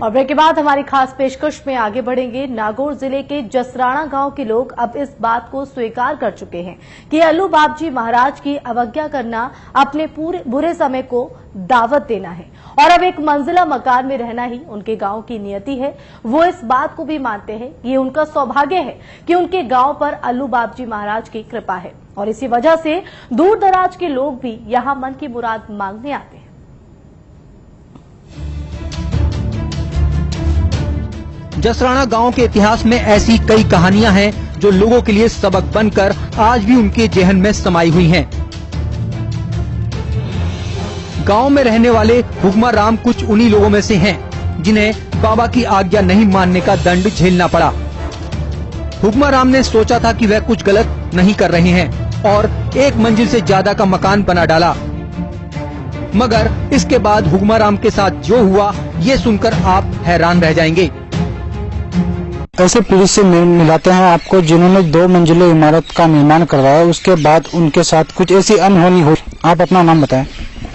और ब्रेक के बाद हमारी खास पेशकश में आगे बढ़ेंगे। नागौर जिले के जसराणा गांव के लोग अब इस बात को स्वीकार कर चुके हैं कि अल्लू बाबजी महाराज की अवज्ञा करना अपने पूरे बुरे समय को दावत देना है और अब एक मंजिला मकान में रहना ही उनके गांव की नियति है। वो इस बात को भी मानते हैं कि ये उनका सौभाग्य है कि उनके गांव पर अल्लू बाबजी महाराज की कृपा है और इसी वजह से दूर दराज के लोग भी यहाँ मन की मुराद मांगने आते हैं। जसराणा गांव के इतिहास में ऐसी कई कहानियां हैं जो लोगों के लिए सबक बनकर आज भी उनके जेहन में समाई हुई हैं। गांव में रहने वाले हुक्मा राम कुछ उन्हीं लोगों में से हैं जिन्हें बाबा की आज्ञा नहीं मानने का दंड झेलना पड़ा। हुक्मा राम ने सोचा था कि वह कुछ गलत नहीं कर रहे हैं और एक मंजिल से ज्यादा का मकान बना डाला, मगर इसके बाद हुक्मा राम के साथ जो हुआ ये सुनकर आप हैरान रह जाएंगे। ऐसे पीढ़ी से मिलाते हैं आपको जिन्होंने 2 मंजिले इमारत का निर्माण करवाया, उसके बाद उनके साथ कुछ ऐसी अनहोनी हुई। आप अपना नाम बताएं।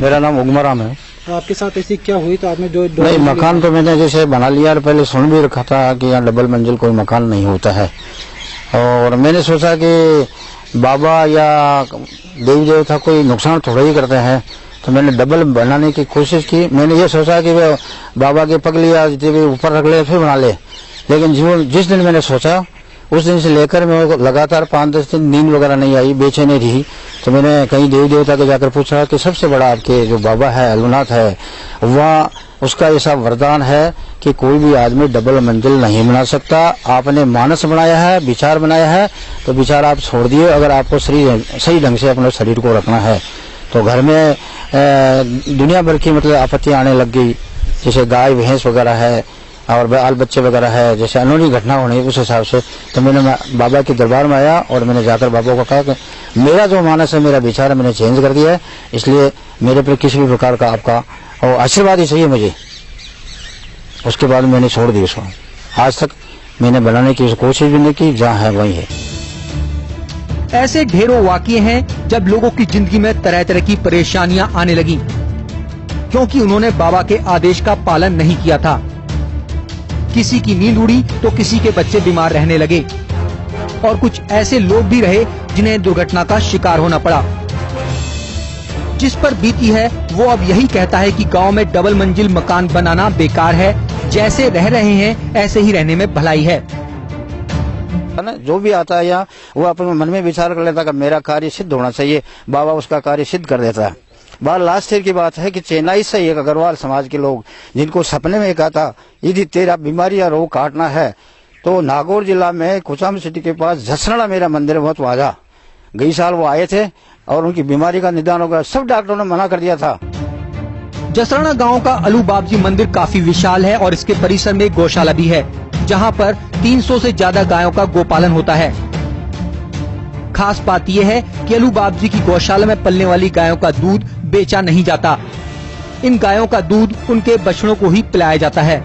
मेरा नाम हुक्मा राम है। तो आपके साथ ऐसी क्या हुई? तो आपने जो नहीं, मकान तो मैंने जैसे बना लिया और पहले सुन भी रखा था कि यहाँ डबल मंजिल कोई मकान नहीं होता है और मैंने सोचा कि बाबा या देवी देवता कोई नुकसान थोड़ा ही करते हैं, तो मैंने डबल बनाने की कोशिश की। मैंने ये सोचा कि वे बाबा के पग लिया ऊपर रख ले फिर बना ले, लेकिन जिस दिन मैंने सोचा उस दिन से लेकर मैं लगातार 5-10 दिन नींद वगैरह नहीं आई, बेचैनी रही। तो मैंने कहीं देवी देवता को जाकर पूछा कि सबसे बड़ा आपके जो बाबा है अल्लूनाथ है वह उसका ऐसा वरदान है कि कोई भी आदमी डबल मंजिल नहीं बना सकता। आपने मानस बनाया है, विचार बनाया है, तो विचार आप छोड़ दिए। अगर आपको सही ढंग से अपने शरीर को रखना है तो घर में दुनिया भर की मतलब आपत्ति आने लग गई, जैसे गाय भैंस वगैरह है और बाल बच्चे वगैरह है, जैसे अनोनी घटना होनी उस हिसाब से। तो मैंने बाबा के दरबार में आया और मैंने जाकर बाबा को कहा कि मेरा जो मानस है, मेरा विचार है, मैंने चेंज कर दिया है, इसलिए मेरे पर किसी भी प्रकार का आपका और आशीर्वाद ही चाहिए मुझे। उसके बाद मैंने छोड़ दी उसको। आज तक मैंने बनाने की कोशिश भी नहीं की, जहाँ है वही है। ऐसे ढेरों वाकये हैं जब लोगों की जिंदगी में तरह तरह की परेशानियां आने लगी क्योंकि उन्होंने बाबा के आदेश का पालन नहीं किया था। किसी की नींद उड़ी तो किसी के बच्चे बीमार रहने लगे और कुछ ऐसे लोग भी रहे जिन्हें दुर्घटना का शिकार होना पड़ा। जिस पर बीती है वो अब यही कहता है कि गांव में डबल मंजिल मकान बनाना बेकार है, जैसे रह रहे हैं ऐसे ही रहने में भलाई है ना। जो भी आता है यहाँ वो अपने मन में विचार कर लेता कि मेरा कार्य सिद्ध होना चाहिए, बाबा उसका कार्य सिद्ध कर देता है। बार लास्ट ईयर की बात है कि चेन्नई से एक अग्रवाल समाज के लोग जिनको सपने में कहा था यदि तेरा बीमारी या रोग काटना है तो नागौर जिला में कुचाम सिटी के पास जसराणा मेरा मंदिर बहुत वाजा। गई साल वो आए थे और उनकी बीमारी का निदान हो गया। सब डॉक्टरों ने मना कर दिया था। जसराणा गांव का अल्लू बाबजी मंदिर काफी विशाल है और इसके परिसर में गौशाला भी है जहां पर 300 से ज्यादा गायों का गोपालन होता है। खास बात यह है कि अल्लू बाबजी की गौशाला में पलने वाली गायों का दूध बेचा नहीं जाता। इन गायों का दूध उनके बछड़ों को ही पिलाया जाता है।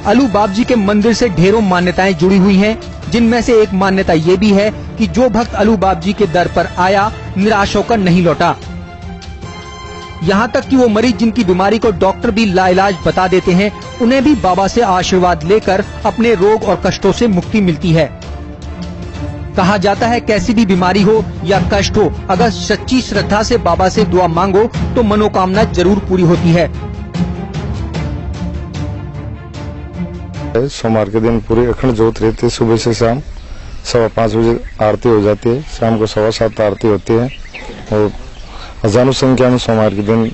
अल्लू बाबजी के मंदिर से ढेरों मान्यताएं जुड़ी हुई हैं, जिनमें से एक मान्यता ये भी है कि जो भक्त अल्लू बाबजी के दर पर आया निराश होकर नहीं लौटा। यहाँ तक कि वो मरीज जिनकी बीमारी को डॉक्टर भी लाइलाज बता देते हैं, उन्हें भी बाबा से आशीर्वाद लेकर अपने रोग और कष्टों से मुक्ति मिलती है। कहा जाता है कैसी भी बीमारी हो या कष्ट हो, अगर सच्ची श्रद्धा से बाबा से दुआ मांगो तो मनोकामना जरूर पूरी होती है। सोमवार के दिन पूरी अखंड ज्योत रहती है। सुबह से शाम 5:15 बजे आरती हो जाती है, शाम को 7:15 आरती होती है और हजारों संख्या में सोमवार के दिन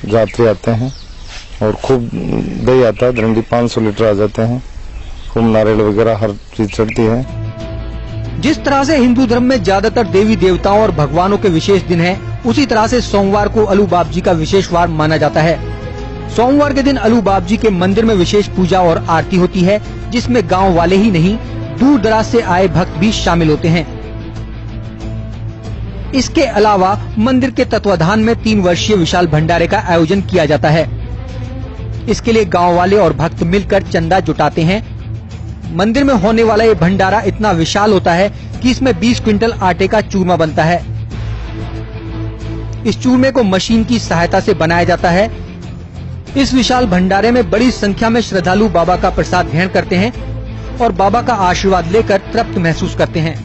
यात्री आते हैं और खूब दही आता है, दरंडी 500 लीटर आ जाते हैं, खूब नारियल वगैरह हर चीज चढ़ती है। जिस तरह से हिंदू धर्म में ज्यादातर देवी देवताओं और भगवानों के विशेष दिन हैं, उसी तरह से सोमवार को अल्लू बाबजी का विशेष वार माना जाता है। सोमवार के दिन अल्लू बाबजी के मंदिर में विशेष पूजा और आरती होती है, जिसमें गांव वाले ही नहीं दूर दराज से आए भक्त भी शामिल होते हैं। इसके अलावा मंदिर के तत्वाधान में 3 वर्षीय विशाल भंडारे का आयोजन किया जाता है। इसके लिए गांव वाले और भक्त मिलकर चंदा जुटाते हैं। मंदिर में होने वाला ये भंडारा इतना विशाल होता है कि इसमें 20 क्विंटल आटे का चूरमा बनता है। इस चूरमे को मशीन की सहायता से बनाया जाता है। इस विशाल भंडारे में बड़ी संख्या में श्रद्धालु बाबा का प्रसाद ग्रहण करते हैं और बाबा का आशीर्वाद लेकर तृप्त महसूस करते हैं।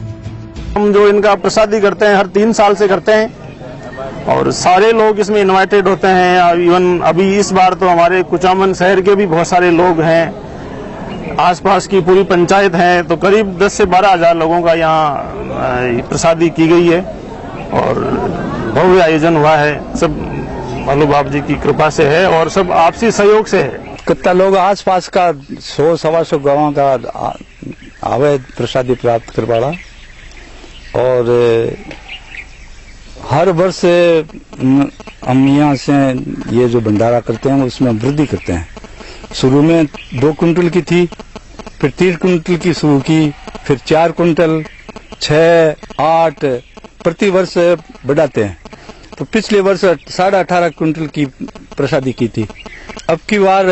हम जो इनका प्रसादी करते हैं हर 3 साल से करते हैं और सारे लोग इसमें इनवाइटेड होते हैं। इवन अभी इस बार तो हमारे कुचामन शहर के भी बहुत सारे लोग हैं, आसपास की पूरी पंचायत है, तो करीब 10 से 12 हजार लोगों का यहाँ प्रसादी की गई है और भव्य आयोजन हुआ है। सब अल्लू बाबा जी की कृपा से है और सब आपसी सहयोग से है। कितना लोग आसपास का 100-125 गाँव का आवे प्रसादी प्राप्त करवाड़ा और हर वर्ष हम यहाँ से ये जो भंडारा करते हैं उसमें वृद्धि करते हैं। शुरू में 2 कुंटल की थी, फिर 3 कुंटल की शुरू की, फिर 4 कुंटल, 6, 8 प्रति वर्ष बढ़ाते हैं। तो पिछले वर्ष 18.5 कुंटल की प्रसादी की थी, अब की बार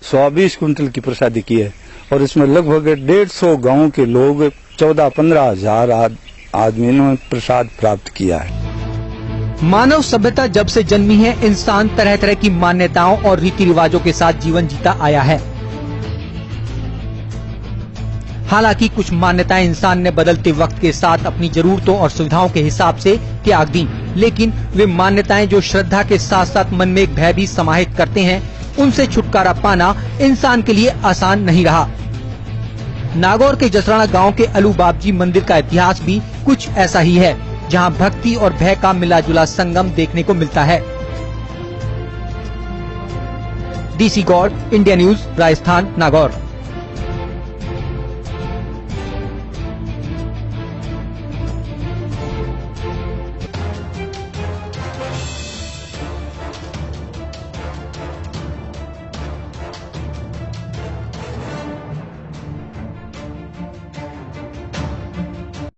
120 कुंटल की प्रसादी की है और इसमें लगभग 150 गांवों के लोग 14-15 हजार आदमियों ने प्रसाद प्राप्त किया है। मानव सभ्यता जब से जन्मी है, इंसान तरह तरह की मान्यताओं और रीति रिवाजों के साथ जीवन जीता आया है। हालांकि कुछ मान्यताएं इंसान ने बदलते वक्त के साथ अपनी जरूरतों और सुविधाओं के हिसाब से त्याग दी, लेकिन वे मान्यताएं जो श्रद्धा के साथ साथ मन में एक भय भी समाहित करते हैं, उनसे छुटकारा पाना इंसान के लिए आसान नहीं रहा। नागौर के जसराणा गांव के अलू बाबजी मंदिर का इतिहास भी कुछ ऐसा ही है, जहां भक्ति और भय का मिलाजुला संगम देखने को मिलता है। DC Gaur, India news, Rajasthan, Nagaur.